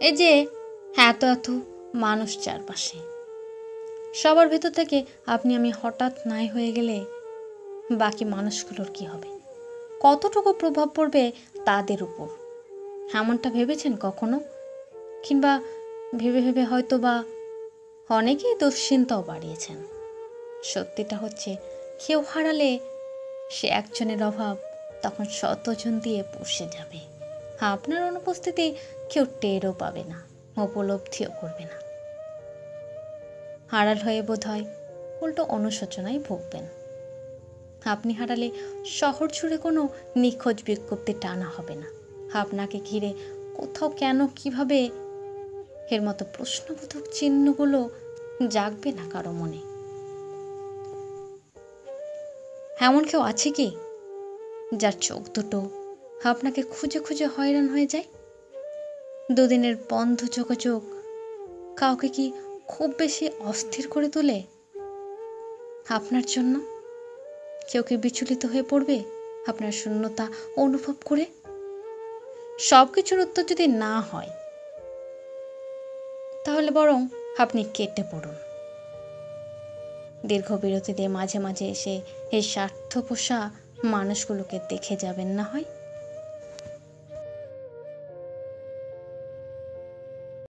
এই যে এত এত মানুষ চারপাশে, সবার ভেতর থেকে আপনি আমি হঠাৎ নাই হয়ে গেলে বাকি মানুষগুলোর কি হবে, কতটুকু প্রভাব পড়বে তাদের উপর? এমনটা ভেবেছেন কখনো? কিংবা ভেবে ভেবে হয়তো বা অনেকেই দুশ্চিন্তাও বাড়িয়েছেন। সত্যিটা হচ্ছে, কেউ হারালে সে একজনের অভাব তখন শতজন দিয়ে পুষে যাবে। আপনার অনুপস্থিতি কেউ টেরও পাবে না, উপলব্ধিও করবে না। হারাল হয়ে বোধ হয় উল্টো অনুশোচনায় ভুগবেন। আপনি হারালে শহর জুড়ে কোনো নিখোঁজ বিজ্ঞপ্তি টানা হবে না। আপনাকে ঘিরে কোথাও কেন, কিভাবে, এর মতো প্রশ্নবোধক চিহ্নগুলো জাগবে না কারো মনে। এমন কেউ আছে কি যার চোখ দুটো আপনাকে খুঁজে খুঁজে হয়রান হয়ে যায়? দুদিনের বন্ধ যোগাযোগ কাউকে কি খুব বেশি অস্থির করে তোলে আপনার জন্য? কেউ কি বিচলিত হয়ে পড়বে আপনার শূন্যতা অনুভব করে? সব কিছুর উত্তর যদি না হয়, তাহলে বরং আপনি কেটে পড়ুন। দীর্ঘ বিরতি দিয়ে মাঝে মাঝে এসে এই স্বার্থপোষা মানুষগুলোকে দেখে যাবেন না হয়।